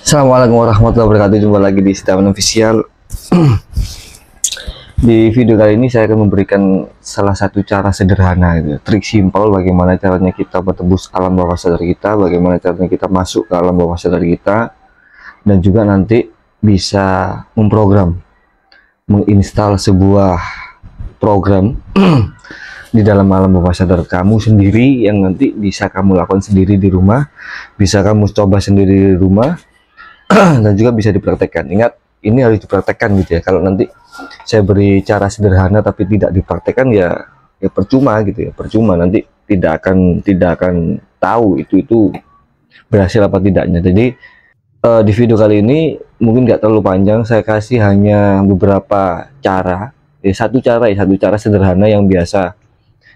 Assalamualaikum warahmatullahi wabarakatuh. Jumpa lagi di Setiawan Official. Di video kali ini saya akan memberikan salah satu cara sederhana gitu, trik simpel bagaimana caranya kita bertembus alam bawah sadar kita, bagaimana caranya kita masuk ke alam bawah sadar kita, dan juga nanti bisa menginstal sebuah program di dalam alam bawah sadar kamu sendiri yang nanti bisa kamu lakukan sendiri di rumah, bisa kamu coba sendiri di rumah dan juga bisa dipraktekkan. Ingat, ini harus dipraktekkan gitu ya. Kalau nanti saya beri cara sederhana tapi tidak dipraktekkan ya percuma gitu ya, percuma, nanti tidak akan tahu itu berhasil apa tidaknya. Jadi di video kali ini mungkin nggak terlalu panjang, saya kasih hanya beberapa cara, satu cara sederhana yang biasa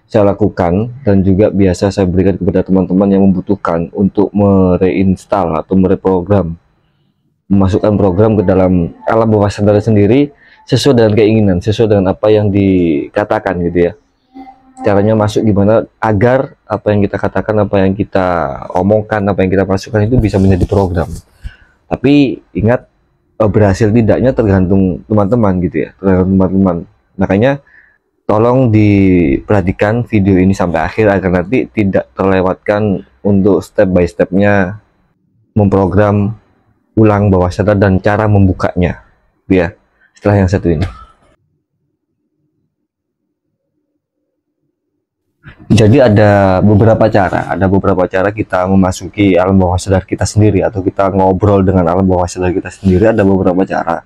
saya lakukan dan juga biasa saya berikan kepada teman-teman yang membutuhkan untuk mereinstall atau mereprogram, memasukkan program ke dalam alam bawah sadar sendiri sesuai dengan keinginan, sesuai dengan apa yang dikatakan gitu ya. Caranya masuk gimana agar apa yang kita katakan, apa yang kita omongkan, apa yang kita masukkan itu bisa menjadi program. Tapi ingat, berhasil tidaknya tergantung teman-teman gitu ya, tergantung teman-teman. Makanya tolong diperhatikan video ini sampai akhir agar nanti tidak terlewatkan untuk step by stepnya memprogram ulang bawah sadar dan cara membukanya ya setelah yang satu ini. Jadi ada beberapa cara kita memasuki alam bawah sadar kita sendiri, atau kita ngobrol dengan alam bawah sadar kita sendiri. Ada beberapa cara,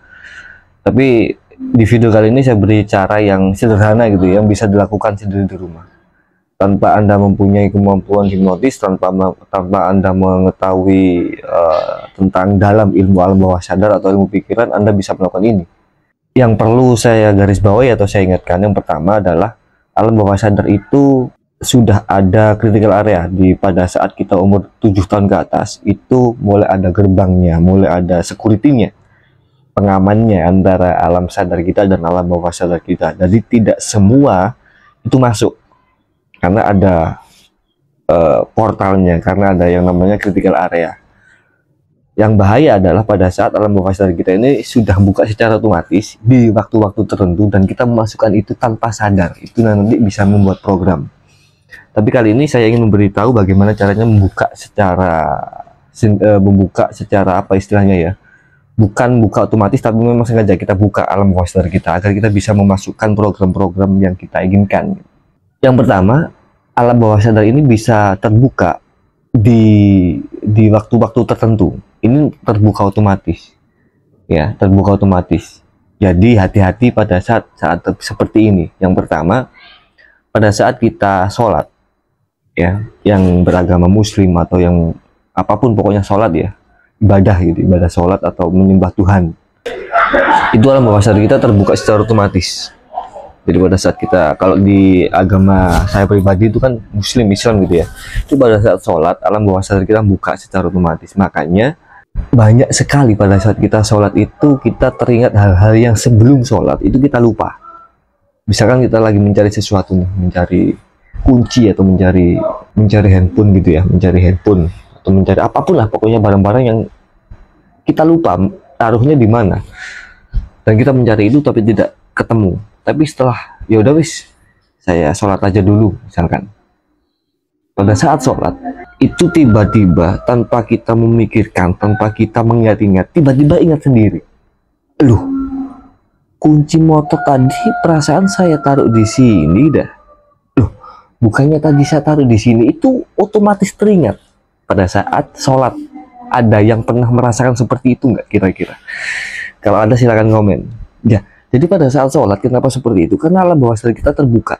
tapi di video kali ini saya beri cara yang sederhana gitu, yang bisa dilakukan sendiri di rumah tanpa Anda mempunyai kemampuan hipnotis, tanpa Anda mengetahui tentang dalam ilmu alam bawah sadar atau ilmu pikiran. Anda bisa melakukan ini. Yang perlu saya garis bawahi atau saya ingatkan, yang pertama adalah alam bawah sadar itu sudah ada critical area pada saat kita umur 7 tahun ke atas. Itu mulai ada gerbangnya, mulai ada security-nya, pengamannya antara alam sadar kita dan alam bawah sadar kita. Jadi tidak semua itu masuk, karena ada portalnya, karena ada yang namanya critical area. Yang bahaya adalah pada saat alam bawah sadar kita ini sudah buka secara otomatis di waktu-waktu tertentu dan kita memasukkan itu tanpa sadar, itu nanti bisa membuat program. Tapi kali ini saya ingin memberitahu bagaimana caranya membuka secara apa istilahnya ya, bukan buka otomatis, tapi memang sengaja kita buka alam bawah sadar kita agar kita bisa memasukkan program-program yang kita inginkan. Yang pertama, alam bawah sadar ini bisa terbuka di waktu-waktu tertentu. Ini terbuka otomatis ya, terbuka otomatis. Jadi hati-hati pada saat seperti ini. Yang pertama, pada saat kita sholat ya, yang beragama muslim atau yang apapun, pokoknya sholat ya, ibadah gitu, ibadah sholat atau menyembah Tuhan, itu alam bawah sadar kita terbuka secara otomatis. Jadi pada saat kita, kalau di agama saya pribadi itu kan muslim Islam gitu ya, itu pada saat sholat alam bawah sadar kita buka secara otomatis. Makanya banyak sekali pada saat kita sholat itu kita teringat hal-hal yang sebelum sholat itu kita lupa. Misalkan kita lagi mencari sesuatu nih, mencari kunci atau mencari handphone gitu ya, mencari handphone atau mencari apapun lah, pokoknya barang-barang yang kita lupa taruhnya di mana, dan kita mencari itu tapi tidak ketemu. Tapi setelah ya udah wis, saya sholat aja dulu misalkan. Pada saat sholat itu tiba-tiba tanpa kita memikirkan, tanpa kita mengingat-ingat, tiba-tiba ingat sendiri, loh, kunci motor tadi perasaan saya taruh di sini dah. Loh, bukannya tadi saya taruh di sini. Itu otomatis teringat pada saat sholat. Ada yang pernah merasakan seperti itu nggak kira-kira? Kalau ada silakan komen ya. Jadi pada saat sholat kenapa seperti itu? Karena alam bawah sadar kita terbuka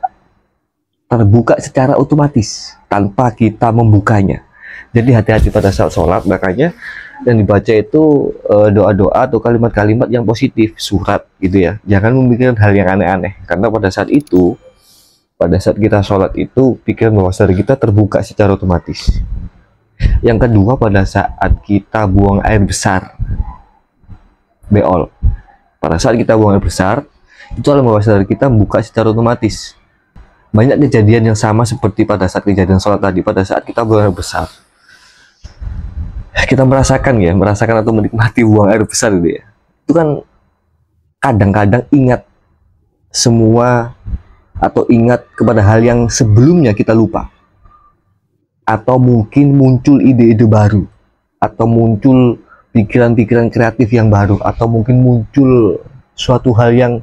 secara otomatis tanpa kita membukanya. Jadi hati-hati pada saat sholat. Makanya yang dibaca itu doa-doa atau kalimat-kalimat yang positif, surat gitu ya. Jangan memikirkan hal yang aneh-aneh, karena pada saat kita sholat itu pikiran bawah sadar kita terbuka secara otomatis. Yang kedua, pada saat kita buang air besar, beol, pada saat kita buang air besar itu alam bawah sadar kita buka secara otomatis. Banyak kejadian yang sama seperti pada saat kejadian sholat tadi. Pada saat kita buang air besar, kita merasakan atau menikmati buang air besar gitu ya, itu kan kadang-kadang ingat semua atau ingat kepada hal yang sebelumnya kita lupa, atau mungkin muncul ide-ide baru, atau muncul pikiran-pikiran kreatif yang baru, atau mungkin muncul suatu hal yang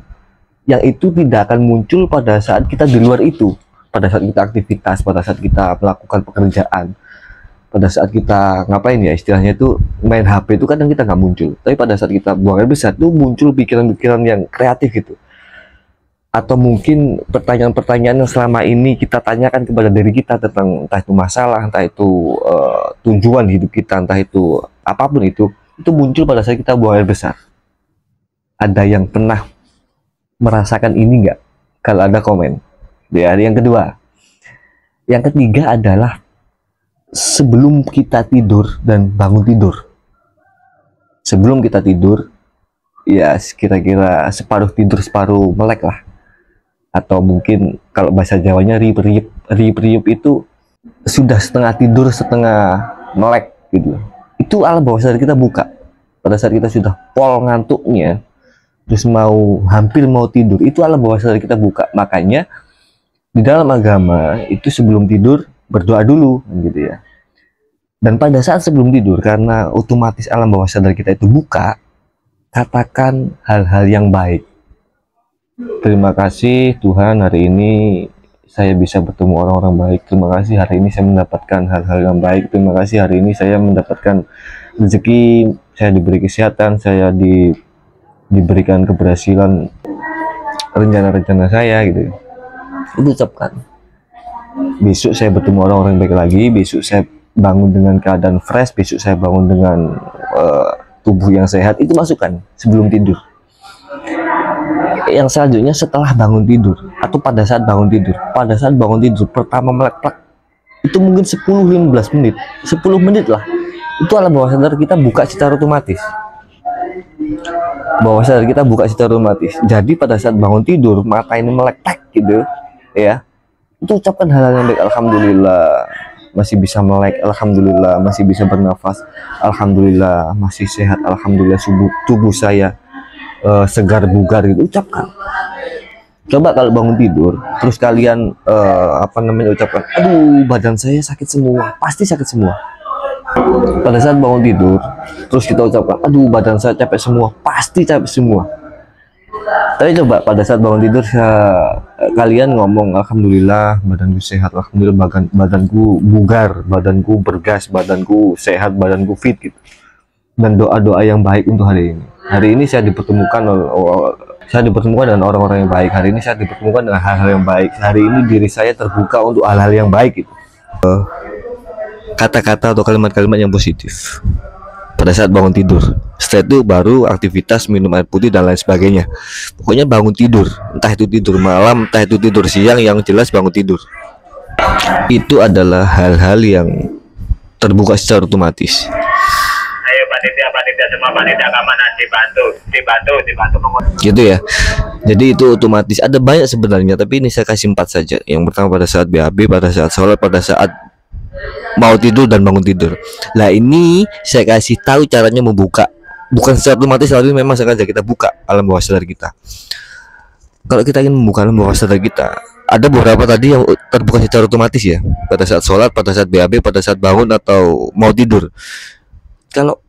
itu tidak akan muncul pada saat kita di luar itu, pada saat kita aktivitas, pada saat kita melakukan pekerjaan, pada saat kita ngapain ya, istilahnya itu main HP itu kadang kita nggak muncul, tapi pada saat kita buang air besar tuh muncul pikiran-pikiran yang kreatif gitu, atau mungkin pertanyaan-pertanyaan yang selama ini kita tanyakan kepada diri kita tentang entah itu masalah, entah itu tujuan hidup kita, entah itu apapun itu muncul pada saat kita buang air besar. Ada yang pernah merasakan ini nggak? Kalau ada komen. Ya, yang kedua, yang ketiga adalah sebelum kita tidur dan bangun tidur. Sebelum kita tidur, ya kira-kira separuh tidur separuh melek lah, atau mungkin kalau bahasa Jawanya riep itu sudah setengah tidur setengah melek gitu. Itu alam bawah sadar kita buka pada saat kita sudah pol ngantuknya, terus hampir mau tidur, itu alam bawah sadar kita buka. Makanya di dalam agama itu sebelum tidur berdoa dulu gitu ya. Dan pada saat sebelum tidur, karena otomatis alam bawah sadar kita itu buka, katakan hal-hal yang baik. Terima kasih Tuhan, hari ini saya bisa bertemu orang-orang baik. Terima kasih hari ini saya mendapatkan hal-hal yang baik. Terima kasih hari ini saya mendapatkan rezeki, saya diberi kesehatan, saya diberikan keberhasilan rencana-rencana saya gitu. Itu ucapkan. Besok saya bertemu orang-orang baik lagi, besok saya bangun dengan keadaan fresh, besok saya bangun dengan tubuh yang sehat. Itu masukkan sebelum tidur. Yang selanjutnya setelah bangun tidur atau pada saat bangun tidur pertama melek itu mungkin 10-15 menit, 10 menit lah, itu alam bawah sadar kita buka secara otomatis. Jadi pada saat bangun tidur mata ini melek gitu ya, itu ucapkan hal-hal yang baik. Alhamdulillah masih bisa melek, alhamdulillah masih bisa bernafas, alhamdulillah masih sehat, alhamdulillah tubuh saya segar bugar gitu, ucapkan. Coba kalau bangun tidur terus kalian ucapkan, aduh badan saya sakit semua, pasti sakit semua. Pada saat bangun tidur terus kita ucapkan, aduh badan saya capek semua, pasti capek semua. Tapi coba pada saat bangun tidur kalian ngomong, alhamdulillah badanku sehat, alhamdulillah badanku bugar, badanku bergas, badanku sehat, badanku fit gitu. Dan doa-doa yang baik untuk hari ini. Hari ini saya dipertemukan dengan orang-orang yang baik. Hari ini saya dipertemukan dengan hal-hal yang baik. Hari ini diri saya terbuka untuk hal-hal yang baik gitu. Kata-kata atau kalimat-kalimat yang positif pada saat bangun tidur. Setelah itu baru aktivitas minum air putih dan lain sebagainya. Pokoknya bangun tidur, entah itu tidur malam, entah itu tidur siang, yang jelas bangun tidur. Itu adalah hal-hal yang terbuka secara otomatis. Ayo panitia semua, panitia keamanan dibantu gitu ya. Jadi itu otomatis, ada banyak sebenarnya, tapi ini saya kasih 4 saja. Yang pertama pada saat BAB, pada saat sholat, pada saat mau tidur dan bangun tidur. Nah ini saya kasih tahu caranya membuka, bukan secara otomatis, tapi memang sengaja kita buka alam bawah sadar kita. Kalau kita ingin membuka alam bawah sadar kita, ada beberapa tadi yang terbuka secara otomatis ya, pada saat sholat, pada saat BAB, pada saat bangun atau mau tidur. Kalau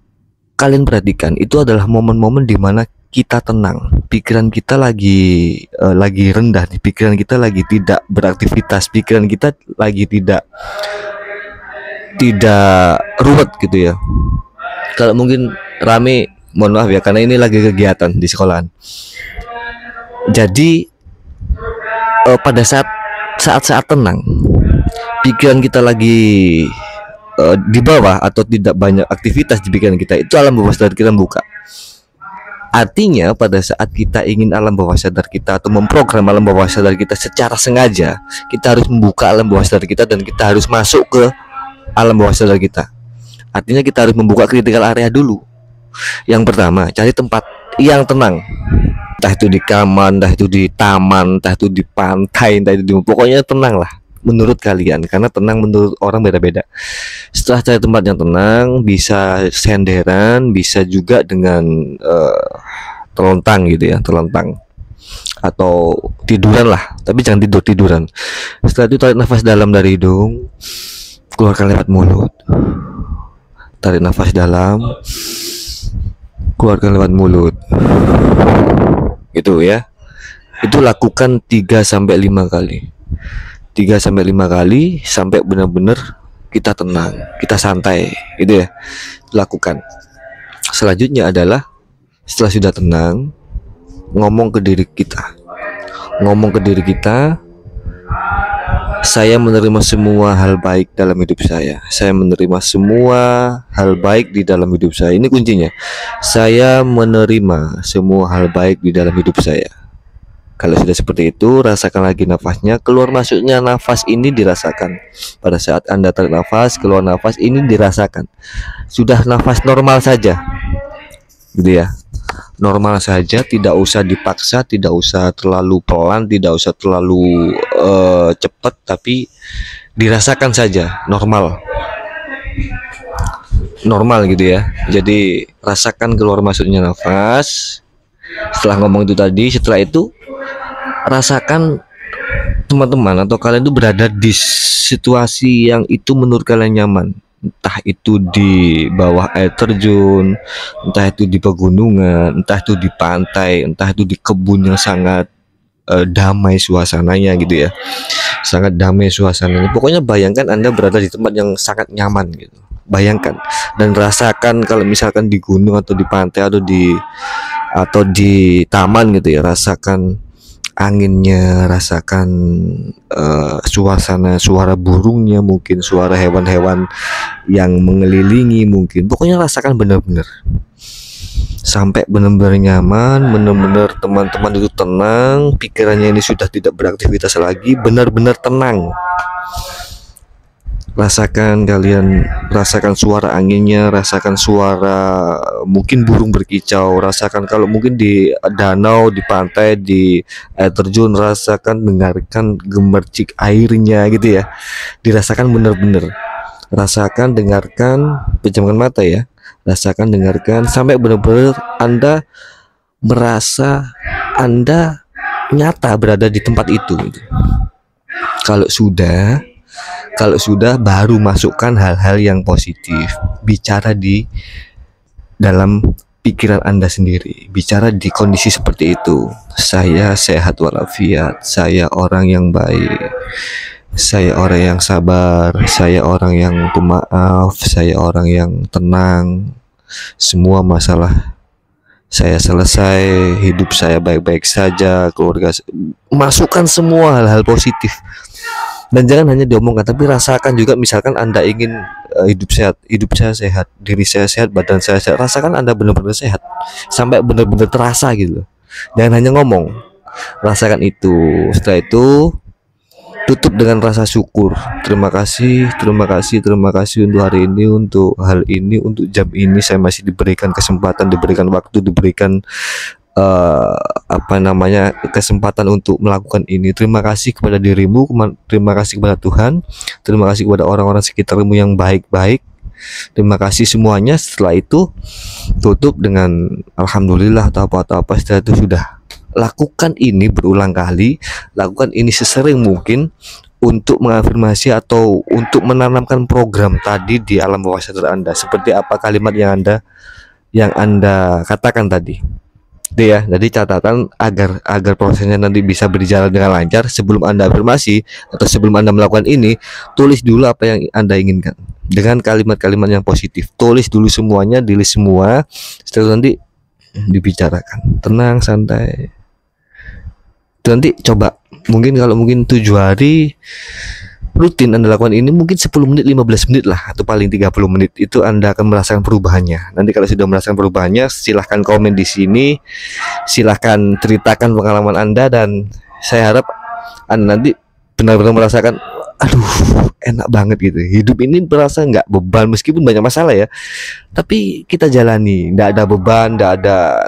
kalian perhatikan, itu adalah momen-momen di mana kita tenang, pikiran kita lagi rendah, pikiran kita lagi tidak beraktivitas, pikiran kita lagi tidak ruwet gitu ya. Kalau mungkin rame, mohon maaf ya, karena ini lagi kegiatan di sekolahan. Jadi pada saat tenang, pikiran kita lagi di bawah atau tidak banyak aktivitas di pikiran kita, itu alam bawah sadar kita membuka. Artinya pada saat kita ingin alam bawah sadar kita atau memprogram alam bawah sadar kita secara sengaja, kita harus membuka alam bawah sadar kita dan kita harus masuk ke alam bawah sadar kita. Artinya kita harus membuka critical area dulu. Yang pertama, cari tempat yang tenang. Entah itu di kamar, entah itu di taman, entah itu di pantai, entah itu di, pokoknya tenang lah. menurut kalian, karena tenang menurut orang beda-beda. Setelah cari tempat yang tenang, bisa senderan, bisa juga dengan terlontang gitu ya, terlontang atau tiduran lah, tapi jangan tiduran. Setelah itu tarik nafas dalam dari hidung, keluarkan lewat mulut. Tarik nafas dalam, keluarkan lewat mulut. Gitu ya. Itu lakukan 3 sampai 5 kali. 3 sampai 5 kali sampai benar-benar kita tenang, kita santai, gitu ya. Lakukan. Selanjutnya adalah setelah sudah tenang, ngomong ke diri kita. Ngomong ke diri kita, saya menerima semua hal baik dalam hidup saya. Saya menerima semua hal baik di dalam hidup saya. Ini kuncinya. Saya menerima semua hal baik di dalam hidup saya. Kalau sudah seperti itu, rasakan lagi nafasnya. Keluar masuknya nafas ini dirasakan. Pada saat Anda tarik nafas, keluar nafas ini dirasakan. Sudah nafas normal saja, gitu ya. Normal saja, tidak usah dipaksa, tidak usah terlalu pelan, tidak usah terlalu cepat, tapi dirasakan saja, normal gitu ya. Jadi rasakan keluar masuknya nafas. Setelah ngomong itu tadi, setelah itu rasakan teman-teman atau kalian itu berada di situasi yang itu menurut kalian nyaman. Entah itu di bawah air terjun, entah itu di pegunungan, entah itu di pantai, entah itu di kebun yang sangat damai suasananya gitu ya. Sangat damai suasananya. Pokoknya bayangkan Anda berada di tempat yang sangat nyaman gitu. Bayangkan dan rasakan kalau misalkan di gunung atau di pantai atau di taman gitu ya, rasakan anginnya, rasakan suasana, suara burungnya, mungkin suara hewan-hewan yang mengelilingi, mungkin pokoknya rasakan benar-benar sampai benar-benar nyaman, benar-benar teman-teman itu tenang, pikirannya ini sudah tidak beraktivitas lagi, benar-benar tenang. Rasakan suara anginnya, rasakan suara mungkin burung berkicau, rasakan kalau mungkin di danau, di pantai, di air terjun, dengarkan gemercik airnya gitu ya. Dirasakan benar-benar. Rasakan, dengarkan, pejamkan mata ya. Rasakan, dengarkan sampai benar-benar Anda merasa Anda nyata berada di tempat itu gitu. Kalau sudah baru masukkan hal-hal yang positif. Bicara di dalam pikiran Anda sendiri. Bicara di kondisi seperti itu. Saya sehat walafiat. Saya orang yang baik. Saya orang yang sabar. Saya orang yang pemaaf. Saya orang yang tenang. Semua masalah saya selesai, hidup saya baik-baik saja, keluarga. Masukkan semua hal-hal positif. Dan jangan hanya diomongkan, tapi rasakan juga. Misalkan Anda ingin hidup saya sehat, diri saya sehat, badan saya sehat. Rasakan Anda benar-benar sehat sampai benar-benar terasa gitu. Jangan hanya ngomong, rasakan itu. Setelah itu tutup dengan rasa syukur. Terima kasih untuk hari ini, untuk hal ini, untuk jam ini saya masih diberikan kesempatan, diberikan waktu, diberikan kesempatan untuk melakukan ini. Terima kasih kepada dirimu, terima kasih kepada Tuhan, terima kasih kepada orang-orang sekitarmu yang baik-baik. Terima kasih semuanya. Setelah itu tutup dengan alhamdulillah atau apa-apa. Setelah itu sudah lakukan ini berulang kali, lakukan ini sesering mungkin untuk mengafirmasi atau untuk menanamkan program tadi di alam bawah sadar Anda. Seperti apa kalimat yang Anda katakan tadi. Itu ya, jadi catatan agar prosesnya nanti bisa berjalan dengan lancar. Sebelum Anda afirmasi atau sebelum Anda melakukan ini, tulis dulu apa yang Anda inginkan dengan kalimat-kalimat yang positif. Tulis dulu semuanya, tulis semua. Setelah nanti dibicarakan tenang, santai. Itu nanti coba, kalau mungkin 7 hari rutin Anda lakukan ini, mungkin 10 menit, 15 menit lah, atau paling 30 menit, itu Anda akan merasakan perubahannya. Nanti kalau sudah merasakan perubahannya, silahkan komen di sini, silahkan ceritakan pengalaman Anda, dan saya harap Anda nanti benar-benar merasakan, aduh enak banget gitu. Hidup ini berasa nggak beban, meskipun banyak masalah ya, tapi kita jalani, nggak ada beban, nggak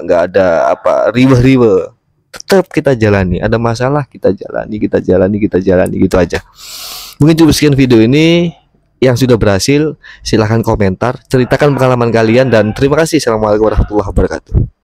ada riweh-riweh. Tetap kita jalani, ada masalah kita jalani gitu aja. Mungkin cukup sekian video ini. Yang sudah berhasil silahkan komentar, ceritakan pengalaman kalian, dan terima kasih. Assalamualaikum warahmatullahi wabarakatuh.